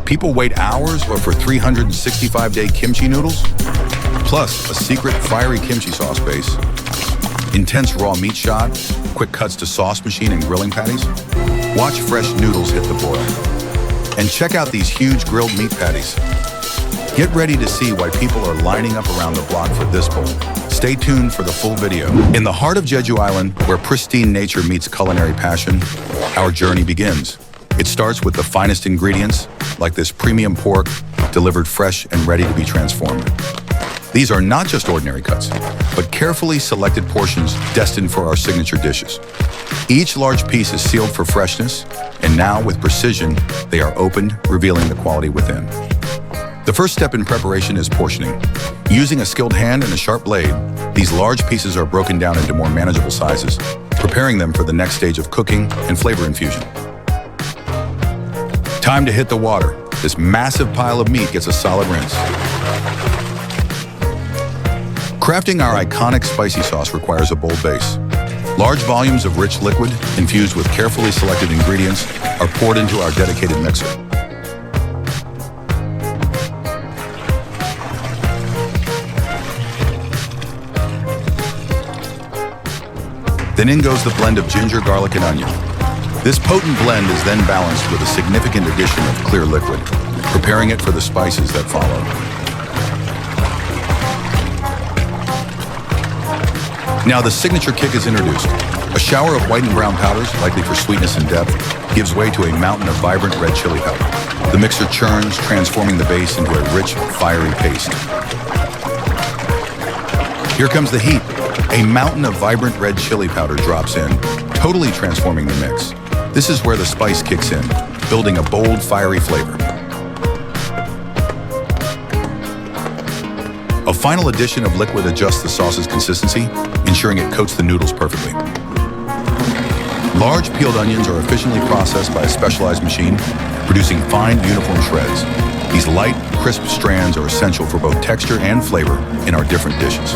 People wait hours for 365-day kimchi noodles? Plus, a secret fiery kimchi sauce base, intense raw meat shot, quick cuts to sauce machine and grilling patties. Watch fresh noodles hit the boil. And check out these huge grilled meat patties. Get ready to see why people are lining up around the block for this bowl. Stay tuned for the full video. In the heart of Jeju Island, where pristine nature meets culinary passion, our journey begins. It starts with the finest ingredients, like this premium pork, delivered fresh and ready to be transformed. These are not just ordinary cuts, but carefully selected portions destined for our signature dishes. Each large piece is sealed for freshness, and now with precision, they are opened, revealing the quality within. The first step in preparation is portioning. Using a skilled hand and a sharp blade, these large pieces are broken down into more manageable sizes, preparing them for the next stage of cooking and flavor infusion. Time to hit the water. This massive pile of meat gets a solid rinse. Crafting our iconic spicy sauce requires a bold base. Large volumes of rich liquid, infused with carefully selected ingredients, are poured into our dedicated mixer. Then in goes the blend of ginger, garlic, and onion. This potent blend is then balanced with a significant addition of clear liquid, preparing it for the spices that follow. Now the signature kick is introduced. A shower of white and brown powders, likely for sweetness and depth, gives way to a mountain of vibrant red chili powder. The mixer churns, transforming the base into a rich, fiery paste. Here comes the heat. A mountain of vibrant red chili powder drops in, totally transforming the mix. This is where the spice kicks in, building a bold, fiery flavor. A final addition of liquid adjusts the sauce's consistency, ensuring it coats the noodles perfectly. Large peeled onions are efficiently processed by a specialized machine, producing fine, uniform shreds. These light, crisp strands are essential for both texture and flavor in our different dishes.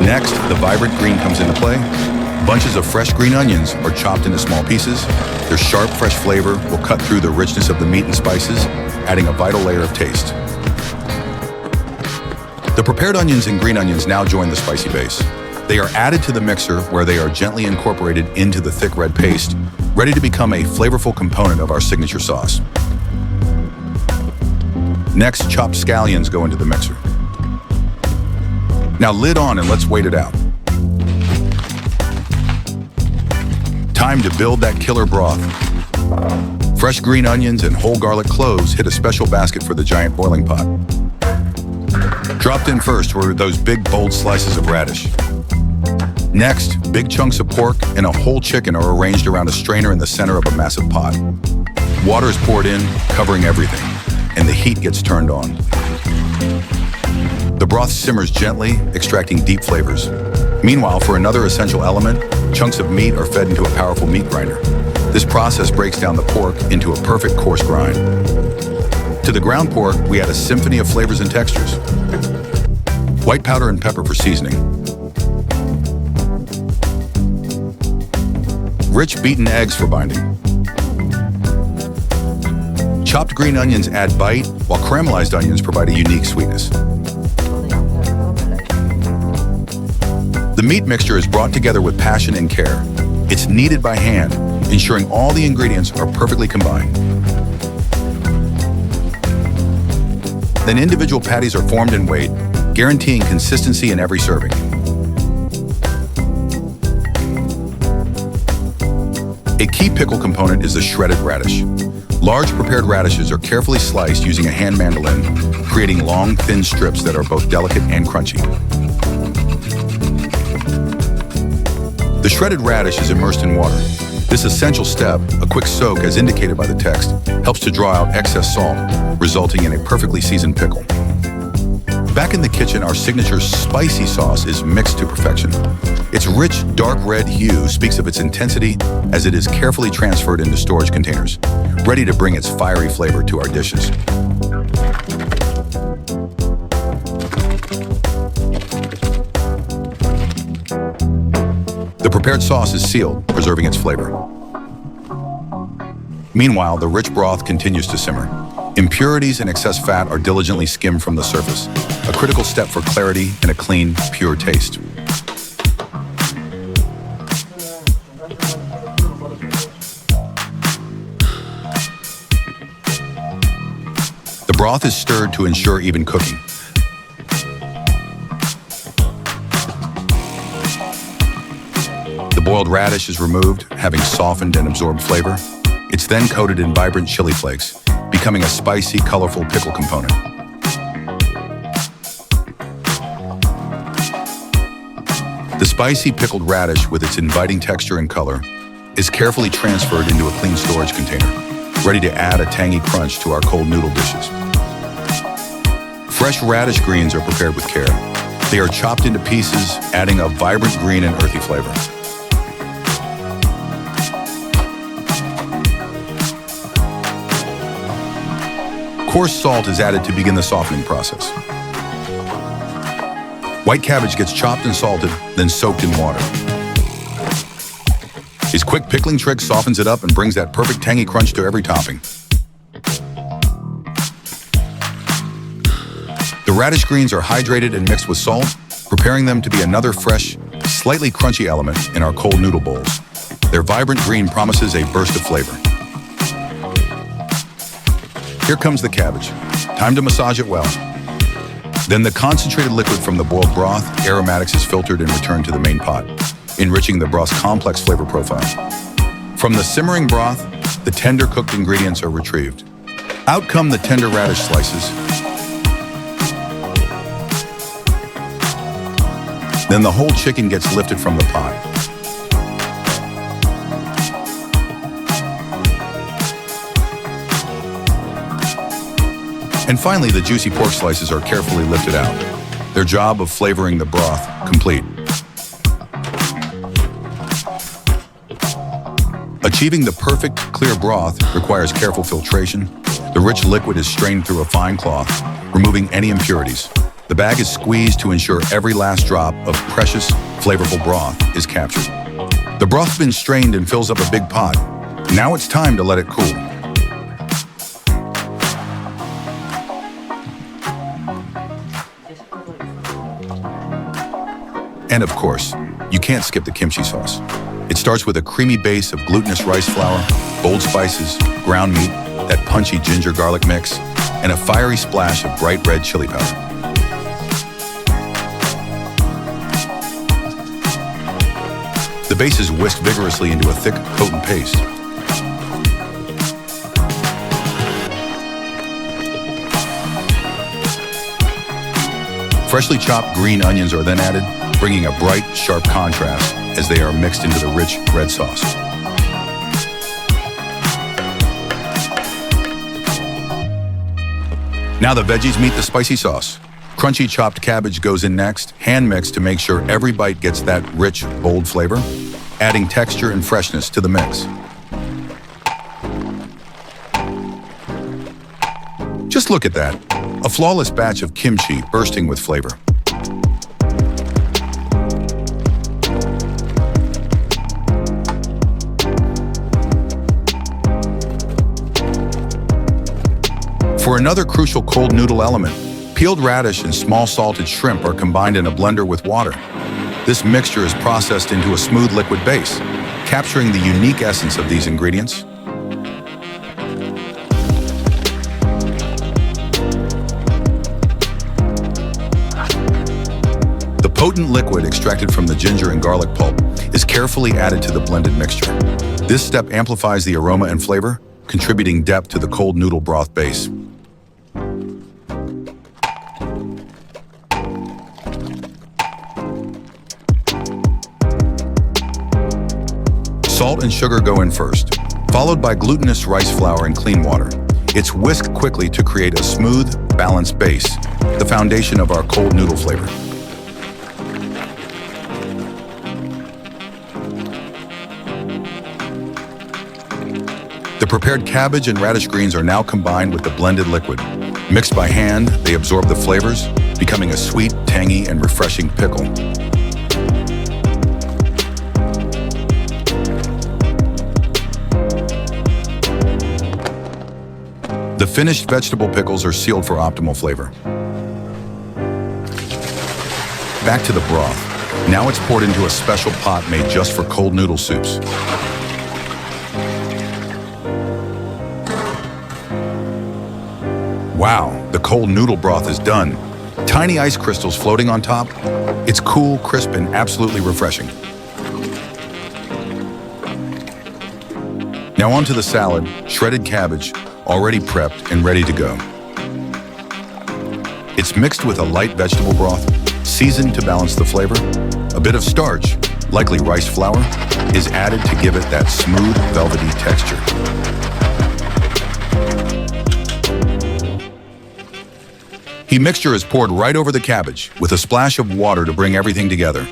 Next, the vibrant green comes into play. Bunches of fresh green onions are chopped into small pieces. Their sharp, fresh flavor will cut through the richness of the meat and spices, adding a vital layer of taste. The prepared onions and green onions now join the spicy base. They are added to the mixer where they are gently incorporated into the thick red paste, ready to become a flavorful component of our signature sauce. Next, chopped scallions go into the mixer. Now lid on and let's wait it out. Time to build that killer broth. Fresh green onions and whole garlic cloves hit a special basket for the giant boiling pot. Dropped in first were those big, bold slices of radish. Next, big chunks of pork and a whole chicken are arranged around a strainer in the center of a massive pot. Water is poured in, covering everything, and the heat gets turned on. The broth simmers gently, extracting deep flavors. Meanwhile, for another essential element, chunks of meat are fed into a powerful meat grinder. This process breaks down the pork into a perfect coarse grind. To the ground pork, we add a symphony of flavors and textures. White powder and pepper for seasoning. Rich beaten eggs for binding. Chopped green onions add bite, while caramelized onions provide a unique sweetness. The meat mixture is brought together with passion and care. It's kneaded by hand, ensuring all the ingredients are perfectly combined. Then individual patties are formed and weighed, guaranteeing consistency in every serving. A key pickle component is the shredded radish. Large prepared radishes are carefully sliced using a hand mandolin, creating long, thin strips that are both delicate and crunchy. The shredded radish is immersed in water. This essential step, a quick soak as indicated by the text, helps to draw out excess salt, resulting in a perfectly seasoned pickle. Back in the kitchen, our signature spicy sauce is mixed to perfection. Its rich, dark red hue speaks of its intensity as it is carefully transferred into storage containers, ready to bring its fiery flavor to our dishes. The prepared sauce is sealed, preserving its flavor. Meanwhile, the rich broth continues to simmer. Impurities and excess fat are diligently skimmed from the surface, a critical step for clarity and a clean, pure taste. The broth is stirred to ensure even cooking. The boiled radish is removed, having softened and absorbed flavor. It's then coated in vibrant chili flakes, becoming a spicy, colorful pickle component. The spicy pickled radish, with its inviting texture and color, is carefully transferred into a clean storage container, ready to add a tangy crunch to our cold noodle dishes. Fresh radish greens are prepared with care. They are chopped into pieces, adding a vibrant green and earthy flavor. Coarse salt is added to begin the softening process. White cabbage gets chopped and salted, then soaked in water. His quick pickling trick softens it up and brings that perfect tangy crunch to every topping. The radish greens are hydrated and mixed with salt, preparing them to be another fresh, slightly crunchy element in our cold noodle bowls. Their vibrant green promises a burst of flavor. Here comes the cabbage. Time to massage it well. Then the concentrated liquid from the boiled broth, aromatics is filtered and returned to the main pot, enriching the broth's complex flavor profile. From the simmering broth, the tender cooked ingredients are retrieved. Out come the tender radish slices. Then the whole chicken gets lifted from the pot. And finally, the juicy pork slices are carefully lifted out, their job of flavoring the broth complete. Achieving the perfect, clear broth requires careful filtration. The rich liquid is strained through a fine cloth, removing any impurities. The bag is squeezed to ensure every last drop of precious, flavorful broth is captured. The broth's been strained and fills up a big pot. Now it's time to let it cool. And of course, you can't skip the kimchi sauce. It starts with a creamy base of glutinous rice flour, bold spices, ground meat, that punchy ginger garlic mix, and a fiery splash of bright red chili powder. The base is whisked vigorously into a thick, potent paste. Freshly chopped green onions are then added, bringing a bright, sharp contrast as they are mixed into the rich red sauce. Now the veggies meet the spicy sauce. Crunchy chopped cabbage goes in next, hand mixed to make sure every bite gets that rich, bold flavor, adding texture and freshness to the mix. Just look at that, a flawless batch of kimchi bursting with flavor. For another crucial cold noodle element, peeled radish and small salted shrimp are combined in a blender with water. This mixture is processed into a smooth liquid base, capturing the unique essence of these ingredients. The potent liquid extracted from the ginger and garlic pulp is carefully added to the blended mixture. This step amplifies the aroma and flavor, contributing depth to the cold noodle broth base. Salt and sugar go in first, followed by glutinous rice flour and clean water. It's whisked quickly to create a smooth, balanced base, the foundation of our cold noodle flavor. The prepared cabbage and radish greens are now combined with the blended liquid. Mixed by hand, they absorb the flavors, becoming a sweet, tangy, and refreshing pickle. The finished vegetable pickles are sealed for optimal flavor. Back to the broth. Now it's poured into a special pot made just for cold noodle soups. Wow, the cold noodle broth is done. Tiny ice crystals floating on top. It's cool, crisp, and absolutely refreshing. Now onto the salad, shredded cabbage, already prepped and ready to go. It's mixed with a light vegetable broth, seasoned to balance the flavor. A bit of starch, likely rice flour, is added to give it that smooth, velvety texture. The mixture is poured right over the cabbage with a splash of water to bring everything together.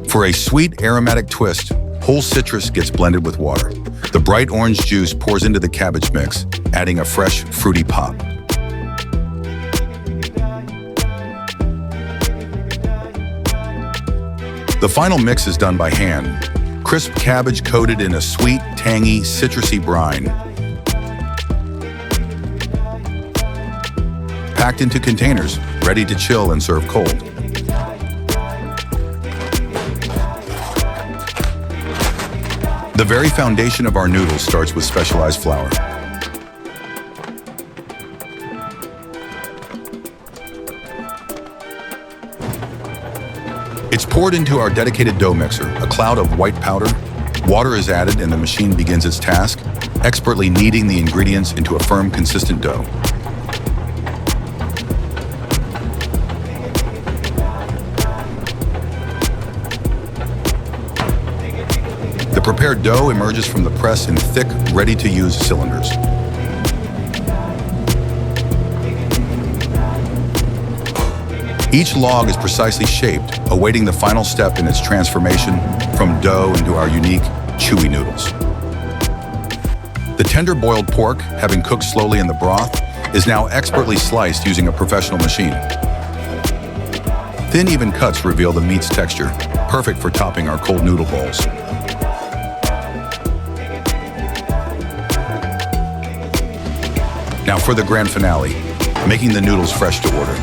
For a sweet, aromatic twist, whole citrus gets blended with water. The bright orange juice pours into the cabbage mix, adding a fresh, fruity pop. The final mix is done by hand. Crisp cabbage coated in a sweet, tangy, citrusy brine. Packed into containers, ready to chill and serve cold. The very foundation of our noodles starts with specialized flour. It's poured into our dedicated dough mixer, a cloud of white powder. Water is added and the machine begins its task, expertly kneading the ingredients into a firm, consistent dough. The prepared dough emerges from the press in thick, ready-to-use cylinders. Each log is precisely shaped, awaiting the final step in its transformation from dough into our unique, chewy noodles. The tender boiled pork, having cooked slowly in the broth, is now expertly sliced using a professional machine. Thin, even cuts reveal the meat's texture, perfect for topping our cold noodle bowls. Now for the grand finale, making the noodles fresh to order.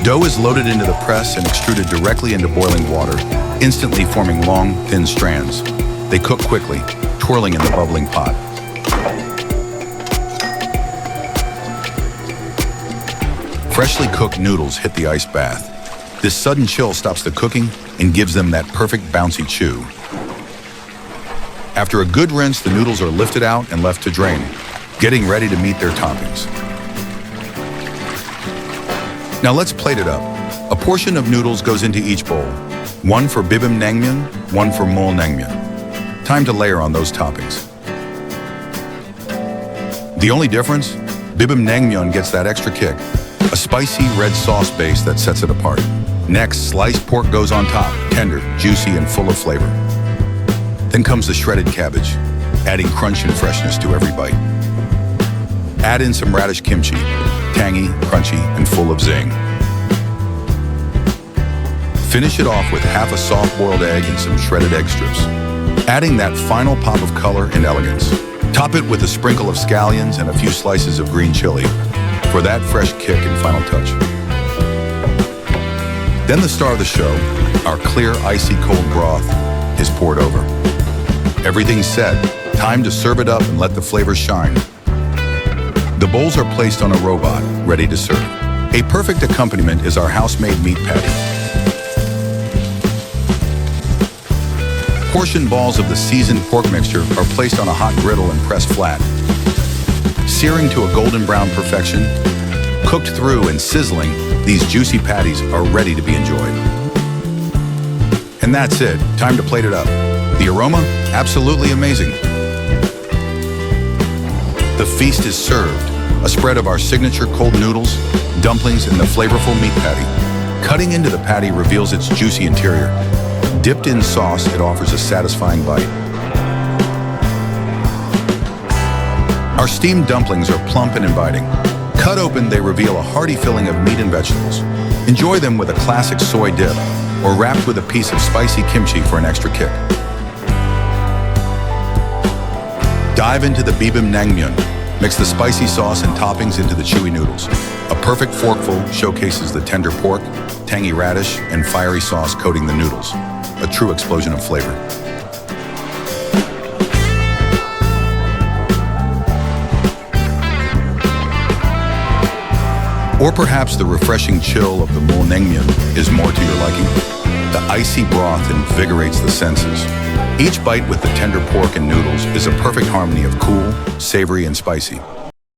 Dough is loaded into the press and extruded directly into boiling water, instantly forming long, thin strands. They cook quickly, twirling in the bubbling pot. Freshly cooked noodles hit the ice bath. This sudden chill stops the cooking and gives them that perfect bouncy chew. After a good rinse, the noodles are lifted out and left to drain, getting ready to meet their toppings. Now let's plate it up. A portion of noodles goes into each bowl. One for bibimbap naengmyeon, one for mol naengmyeon. Time to layer on those toppings. The only difference? Bibimbap naengmyeon gets that extra kick. A spicy red sauce base that sets it apart. Next, sliced pork goes on top, tender, juicy, and full of flavor. Then comes the shredded cabbage, adding crunch and freshness to every bite. Add in some radish kimchi, tangy, crunchy, and full of zing. Finish it off with half a soft-boiled egg and some shredded egg strips, adding that final pop of color and elegance. Top it with a sprinkle of scallions and a few slices of green chili for that fresh kick and final touch. Then the star of the show, our clear, icy cold broth, is poured over. Everything's set. Time to serve it up and let the flavors shine. The bowls are placed on a robot, ready to serve. A perfect accompaniment is our house-made meat patty. Portion balls of the seasoned pork mixture are placed on a hot griddle and pressed flat. Searing to a golden brown perfection, cooked through and sizzling, these juicy patties are ready to be enjoyed. And that's it. Time to plate it up. The aroma? Absolutely amazing. The feast is served. A spread of our signature cold noodles, dumplings, and the flavorful meat patty. Cutting into the patty reveals its juicy interior. Dipped in sauce, it offers a satisfying bite. Our steamed dumplings are plump and inviting. Cut open, they reveal a hearty filling of meat and vegetables. Enjoy them with a classic soy dip, or wrapped with a piece of spicy kimchi for an extra kick. Dive into the bibim naengmyeon. Mix the spicy sauce and toppings into the chewy noodles. A perfect forkful showcases the tender pork, tangy radish, and fiery sauce coating the noodles. A true explosion of flavor. Or perhaps the refreshing chill of the mul naengmyeon is more to your liking. The icy broth invigorates the senses. Each bite with the tender pork and noodles is a perfect harmony of cool, savory, and spicy.